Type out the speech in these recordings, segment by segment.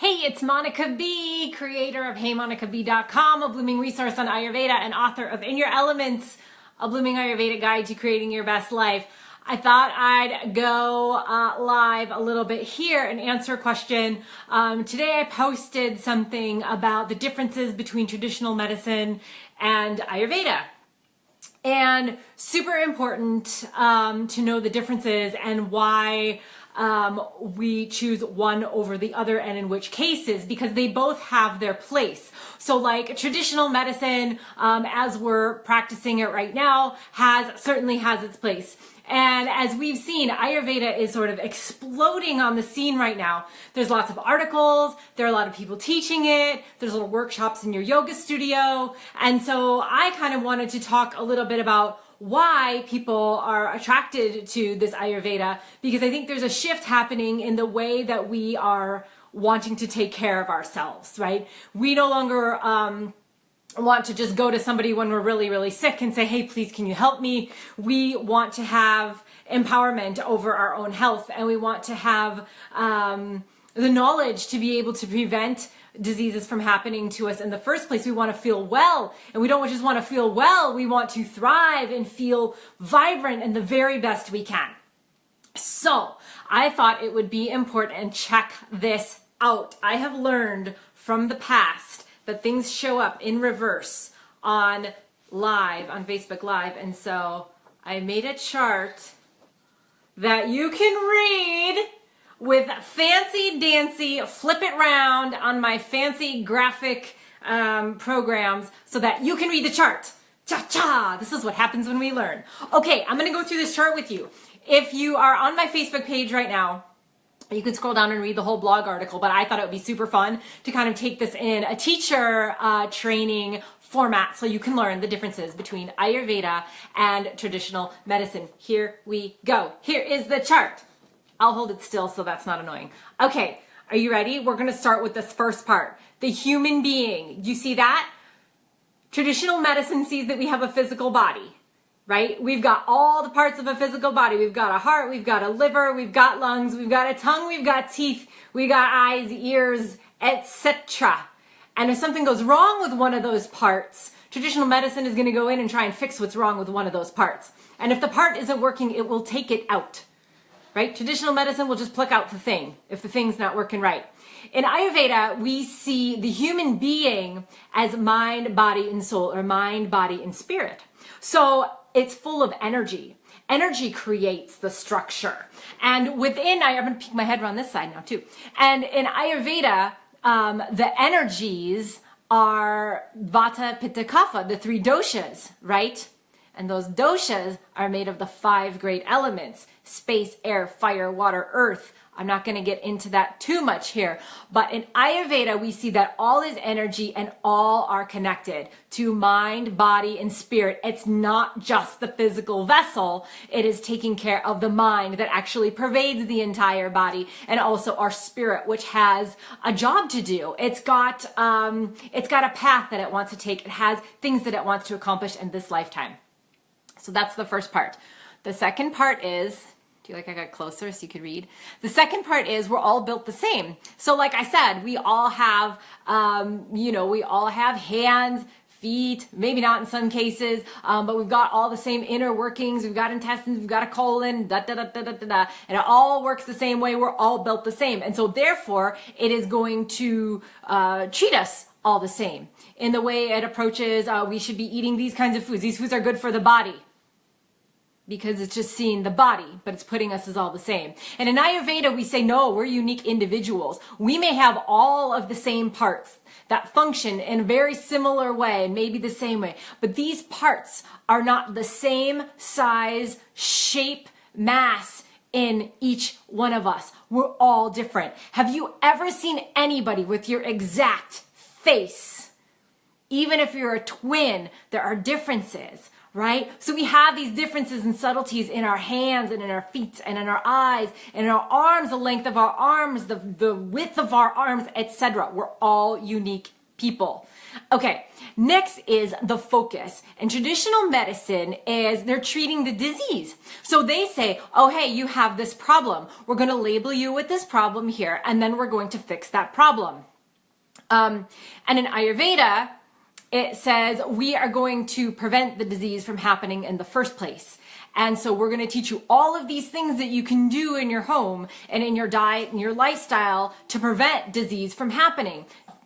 Hey, it's Monica B, creator of HeyMonicaB.com, a blooming resource on Ayurveda and author of In Your Elements, a blooming Ayurvedic guide to creating your best life. I thought I'd go live a little bit here and answer a question. Today I posted something about the differences between traditional medicine and Ayurveda. And super important to know the differences and why we choose one over the other and in which cases, because they both have their place. So like traditional medicine, as we're practicing it right now, certainly has its place. And as we've seen, Ayurveda is sort of exploding on the scene right now. There's lots of articles, there are a lot of people teaching it, there's little workshops in your yoga studio. And so I kind of wanted to talk a little bit about why people are attracted to this Ayurveda, because I think there's a shift happening in the way that we are wanting to take care of ourselves, right? We no longer want to just go to somebody when we're really, really sick and say, hey, please, can you help me? We want to have empowerment over our own health, and we want to have the knowledge to be able to prevent diseases from happening to us in the first place. We want to feel well, and we don't just want to feel well, we want to thrive and feel vibrant and the very best we can. So I thought it would be important and check this out. I have learned from the past that things show up in reverse on Facebook Live. And so I made a chart that you can read with fancy dancy, flip it round on my fancy graphic programs so that you can read the chart. Cha-cha! This is what happens when we learn. Okay, I'm gonna go through this chart with you. If you are on my Facebook page right now, you can scroll down and read the whole blog article, but I thought it would be super fun to kind of take this in a teacher training format so you can learn the differences between Ayurveda and traditional medicine. Here we go. Here is the chart. I'll hold it still so that's not annoying. Okay, are you ready? We're gonna start with this first part. The human being. You see that? Traditional medicine sees that we have a physical body. Right? We've got all the parts of a physical body. We've got a heart, we've got a liver, we've got lungs, we've got a tongue, we've got teeth, we've got eyes, ears, etc. And if something goes wrong with one of those parts, traditional medicine is going to go in and try and fix what's wrong with one of those parts. And if the part isn't working, it will take it out. Right? Traditional medicine will just pluck out the thing if the thing's not working right. In Ayurveda, we see the human being as mind, body, and soul, or mind, body, and spirit. So it's full of energy. Energy creates the structure. And within, I'm going to peek my head around this side now too. And in Ayurveda, the energies are Vata, Pitta, Kapha, the three doshas, right? And those doshas are made of the 5 great elements: space, air, fire, water, earth. I'm not going to get into that too much here, but in Ayurveda, we see that all is energy and all are connected to mind, body, and spirit. It's not just the physical vessel. It is taking care of the mind that actually pervades the entire body, and also our spirit, which has a job to do. It's got a path that it wants to take. It has things that it wants to accomplish in this lifetime. So that's the first part. The second part is, do you like I got closer so you could read? The second part is we're all built the same. So like I said, we all have, we all have hands, feet, maybe not in some cases, but we've got all the same inner workings. We've got intestines, we've got a colon, and it all works the same way. We're all built the same. And so therefore, it is going to treat us all the same. In the way it approaches, we should be eating these kinds of foods. These foods are good for the body, because it's just seeing the body, but it's putting us as all the same. And in Ayurveda, we say, no, we're unique individuals. We may have all of the same parts that function in a very similar way, maybe the same way, but these parts are not the same size, shape, mass in each one of us. We're all different. Have you ever seen anybody with your exact face? Even if you're a twin, there are differences. Right? So we have these differences and subtleties in our hands and in our feet and in our eyes and in our arms, the length of our arms, the width of our arms, etc. We're all unique people. Okay, next is the focus. And traditional medicine is they're treating the disease. So they say, oh, hey, you have this problem. We're going to label you with this problem here, and then we're going to fix that problem. And in Ayurveda, it says we are going to prevent the disease from happening in the first place. And so we're going to teach you all of these things that you can do in your home and in your diet and your lifestyle to prevent disease from happening.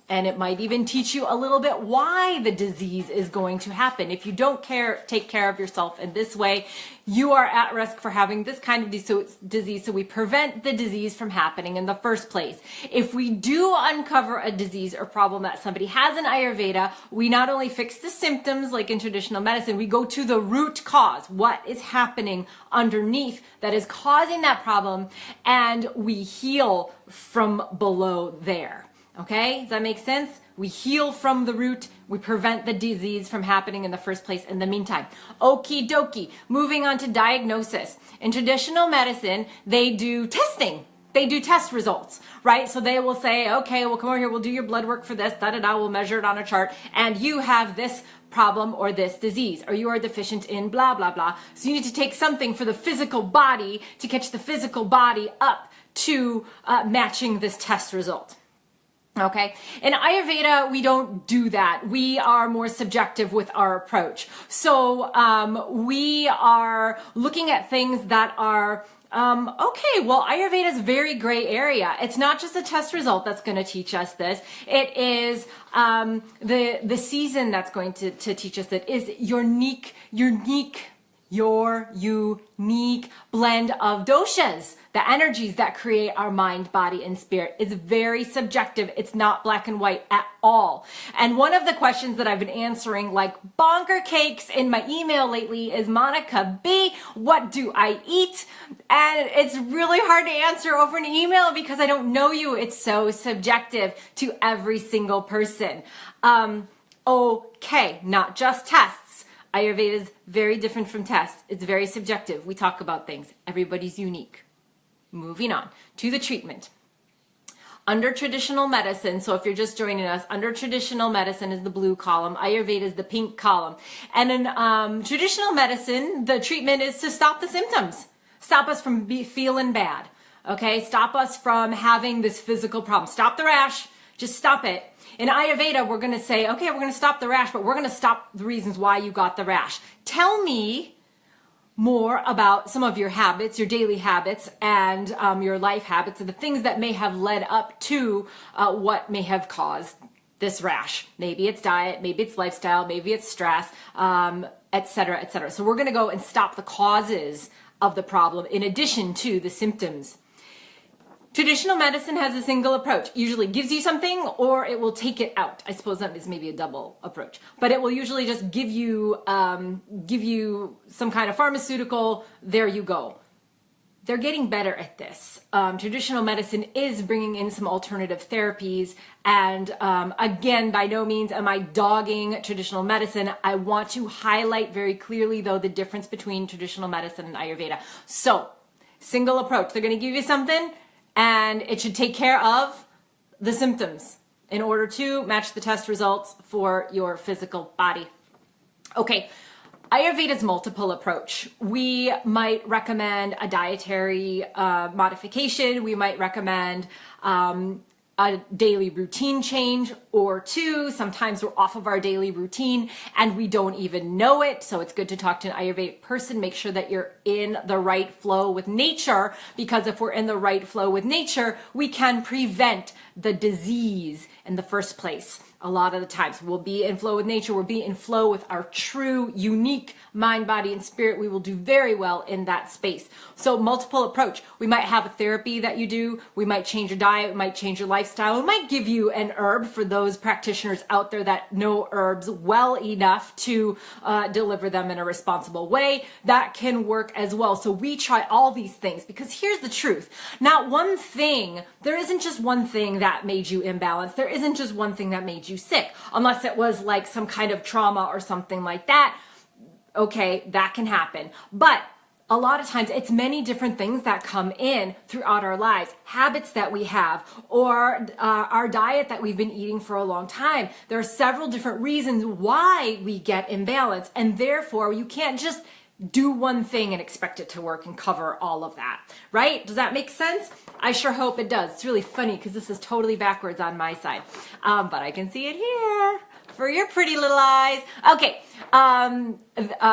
And it might even teach you a little bit why the disease is going to happen. If you don't take care of yourself in this way, you are at risk for having this kind of disease. So we prevent the disease from happening in the first place. If we do uncover a disease or problem that somebody has in Ayurveda, we not only fix the symptoms like in traditional medicine, we go to the root cause. What is happening underneath that is causing that problem? And we heal from below there. Okay, does that make sense? We heal from the root. We prevent the disease from happening in the first place in the meantime. Okie dokie. Moving on to diagnosis. In traditional medicine, they do testing. They do test results, right? So they will say, okay, well, come over here. We'll do your blood work for this. Da-da-da. We'll measure it on a chart. And you have this problem or this disease, or you are deficient in blah, blah, blah. So you need to take something for the physical body to catch the physical body up to matching this test result. Okay. In Ayurveda, we don't do that. We are more subjective with our approach. So, we are looking at things that are, okay, well, Ayurveda is a very gray area. It's not just a test result that's going to teach us this. It is, the season that's going to teach us that is your unique blend of doshas, the energies that create our mind, body, and spirit. It's very subjective. It's not black and white at all. And one of the questions that I've been answering like bonker cakes in my email lately is, Monica B, what do I eat? And it's really hard to answer over an email because I don't know you. It's so subjective to every single person. Okay, not just tests. Ayurveda is very different from tests. It's very subjective. We talk about things. Everybody's unique. Moving on to the treatment. Under traditional medicine, so if you're just joining us, under traditional medicine is the blue column, Ayurveda is the pink column. And in traditional medicine, the treatment is to stop the symptoms. Stop us from feeling bad. Okay? Stop us from having this physical problem. Stop the rash. Just stop it. In Ayurveda, we're going to say, okay, we're going to stop the rash, but we're going to stop the reasons why you got the rash. Tell me more about some of your habits, your daily habits, and your life habits, and the things that may have led up to what may have caused this rash. Maybe it's diet, maybe it's lifestyle, maybe it's stress, et cetera, et cetera. So we're going to go and stop the causes of the problem in addition to the symptoms. Traditional medicine has a single approach. Usually gives you something or it will take it out. I suppose that is maybe a double approach. But it will usually just give you some kind of pharmaceutical. There you go. They're getting better at this. Traditional medicine is bringing in some alternative therapies. And again, by no means am I dogging traditional medicine. I want to highlight very clearly, though, the difference between traditional medicine and Ayurveda. So, single approach. They're going to give you something, and it should take care of the symptoms in order to match the test results for your physical body. Okay, Ayurveda's multiple approach. We might recommend a dietary modification. We might recommend a daily routine change or two. Sometimes we're off of our daily routine and we don't even know it. So it's good to talk to an Ayurvedic person. Make sure that you're in the right flow with nature, because if we're in the right flow with nature, we can prevent the disease in the first place. A lot of the times we'll be in flow with nature. We'll be in flow with our true, unique mind, body, and spirit. We will do very well in that space. So multiple approach. We might have a therapy that you do. We might change your diet. We might change your lifestyle. We might give you an herb for those practitioners out there that know herbs well enough to deliver them in a responsible way. That can work as well. So we try all these things, because here's the truth. Not one thing, there isn't just one thing that made you imbalanced. There isn't just one thing that made you sick, unless it was like some kind of trauma or something like that. Okay, that can happen. But a lot of times it's many different things that come in throughout our lives, habits that we have, or our diet that we've been eating for a long time. There are several different reasons why we get imbalanced, and therefore you can't just do one thing and expect it to work and cover all of that, right? Does that make sense? I sure hope it does. It's really funny because this is totally backwards on my side, but I can see it here for your pretty little eyes. Okay,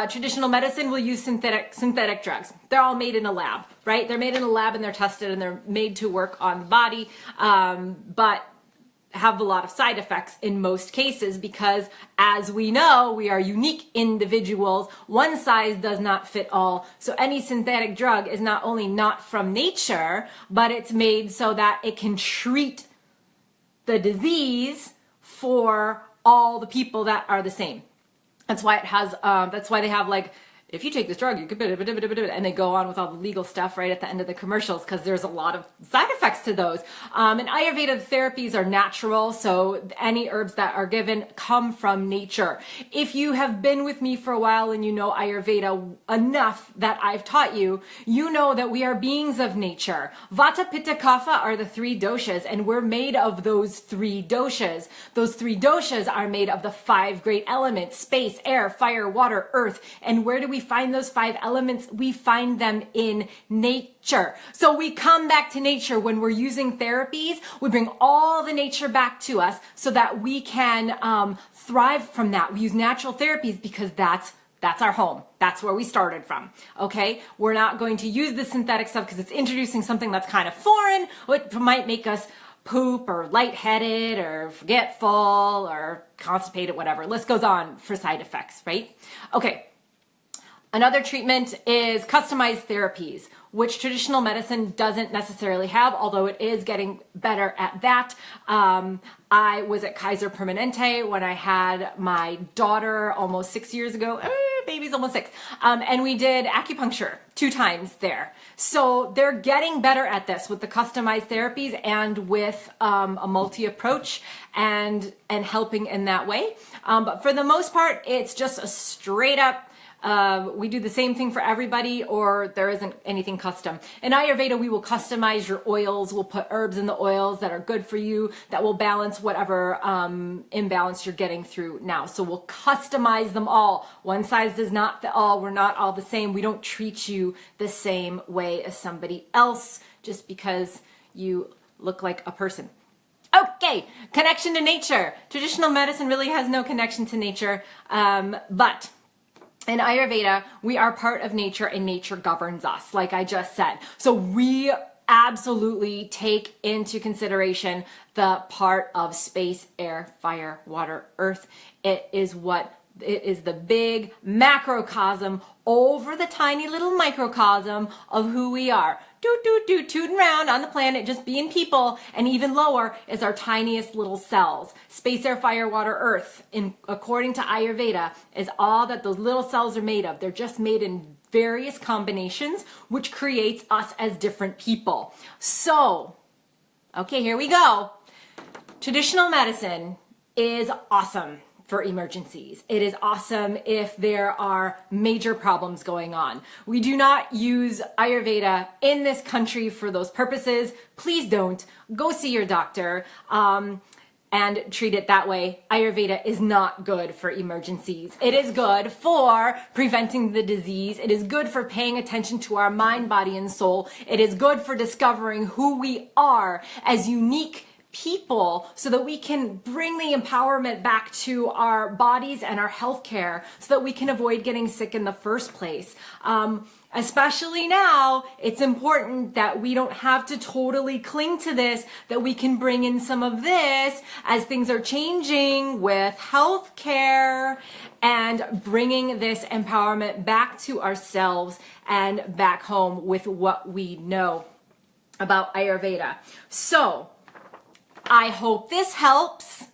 traditional medicine will use synthetic drugs. They're all made in a lab, right? They're made in a lab and they're tested and they're made to work on the body, but have a lot of side effects in most cases because, as we know, we are unique individuals. One size does not fit all. So any synthetic drug is not only not from nature, but it's made so that it can treat the disease for all the people that are the same. That's why it has, that's why they have like, if you take this drug, you could, and they go on with all the legal stuff right at the end of the commercials because there's a lot of side effects to those. And Ayurveda therapies are natural, so any herbs that are given come from nature. If you have been with me for a while and you know Ayurveda enough that I've taught you, you know that we are beings of nature. Vata, Pitta, Kapha are the three doshas, and we're made of those three doshas. Those three doshas are made of the 5 great elements: space, air, fire, water, earth. And where do we find those 5 elements? We find them in nature. So we come back to nature when we're using therapies. We bring all the nature back to us so that we can thrive from that. We use natural therapies because that's our home. That's where we started from. Okay? We're not going to use the synthetic stuff because it's introducing something that's kind of foreign, which might make us poop or lightheaded or forgetful or constipated, whatever. List goes on for side effects, right? Okay. Another treatment is customized therapies, which traditional medicine doesn't necessarily have, although it is getting better at that. I was at Kaiser Permanente when I had my daughter almost 6 years ago. Baby's almost 6. And we did acupuncture 2 times there. So they're getting better at this with the customized therapies and with a multi-approach and helping in that way. But for the most part, it's just a straight up we do the same thing for everybody, or there isn't anything custom. In Ayurveda, we will customize your oils. We'll put herbs in the oils that are good for you, that will balance whatever imbalance you're getting through now. So we'll customize them all. One size does not fit all. We're not all the same. We don't treat you the same way as somebody else just because you look like a person. Okay, connection to nature. Traditional medicine really has no connection to nature, but in Ayurveda, we are part of nature and nature governs us, like I just said. So we absolutely take into consideration the part of space, air, fire, water, earth. It is the big macrocosm over the tiny little microcosm of who we are. Tooting around on the planet, just being people, and even lower is our tiniest little cells. Space, air, fire, water, earth, according to Ayurveda, is all that those little cells are made of. They're just made in various combinations, which creates us as different people. So, okay, here we go. Traditional medicine is awesome for emergencies. It is awesome if there are major problems going on. We do not use Ayurveda in this country for those purposes. Please don't. Go see your doctor and treat it that way. Ayurveda is not good for emergencies. It is good for preventing the disease. It is good for paying attention to our mind, body, and soul. It is good for discovering who we are as unique people so that we can bring the empowerment back to our bodies and our healthcare so that we can avoid getting sick in the first place. Especially now, it's important that we don't have to totally cling to this, that we can bring in some of this as things are changing with healthcare and bringing this empowerment back to ourselves and back home with what we know about Ayurveda. So, I hope this helps.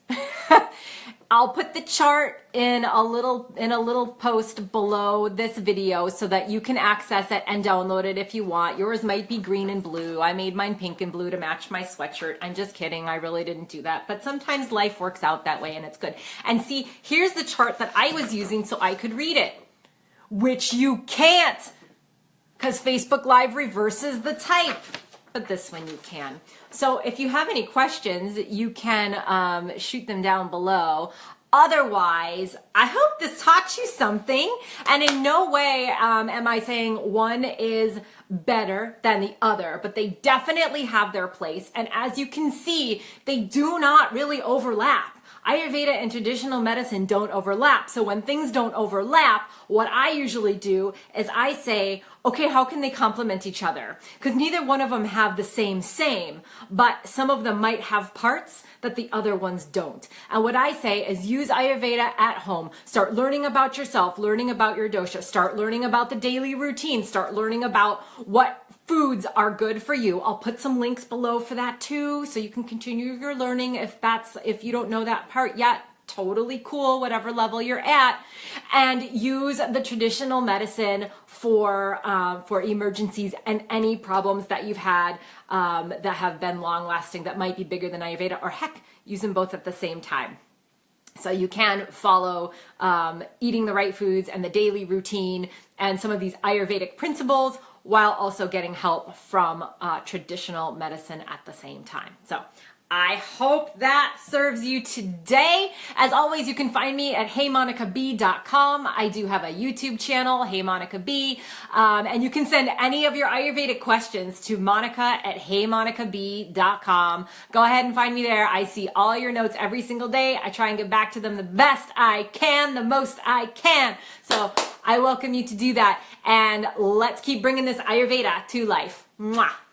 I'll put the chart in a little post below this video so that you can access it and download it if you want. Yours might be green and blue. I made mine pink and blue to match my sweatshirt. I'm just kidding. I really didn't do that. But sometimes life works out that way and it's good. And see, here's the chart that I was using so I could read it, which you can't. because Facebook Live reverses the type, but this one you can. So if you have any questions, you can shoot them down below. Otherwise, I hope this taught you something, and in no way am I saying one is better than the other, but they definitely have their place. And as you can see, they do not really overlap. Ayurveda and traditional medicine don't overlap. So when things don't overlap, what I usually do is I say, okay, how can they complement each other? Because neither one of them have the same, but some of them might have parts that the other ones don't. And what I say is use Ayurveda at home. Start learning about yourself, learning about your dosha, start learning about the daily routine, start learning about what foods are good for you. I'll put some links below for that too, so you can continue your learning if you don't know that part yet. Totally cool, whatever level you're at, and use the traditional medicine for emergencies and any problems that you've had that have been long lasting, that might be bigger than Ayurveda, or heck, use them both at the same time. So you can follow eating the right foods and the daily routine and some of these Ayurvedic principles while also getting help from traditional medicine at the same time. So I hope that serves you today. As always, you can find me at HeyMonicaB.com. I do have a YouTube channel, HeyMonicaB, and you can send any of your Ayurvedic questions to Monica@HeyMonicaB.com. Go ahead and find me there. I see all your notes every single day. I try and get back to them the best I can, the most I can. So I welcome you to do that, and let's keep bringing this Ayurveda to life. Mwah.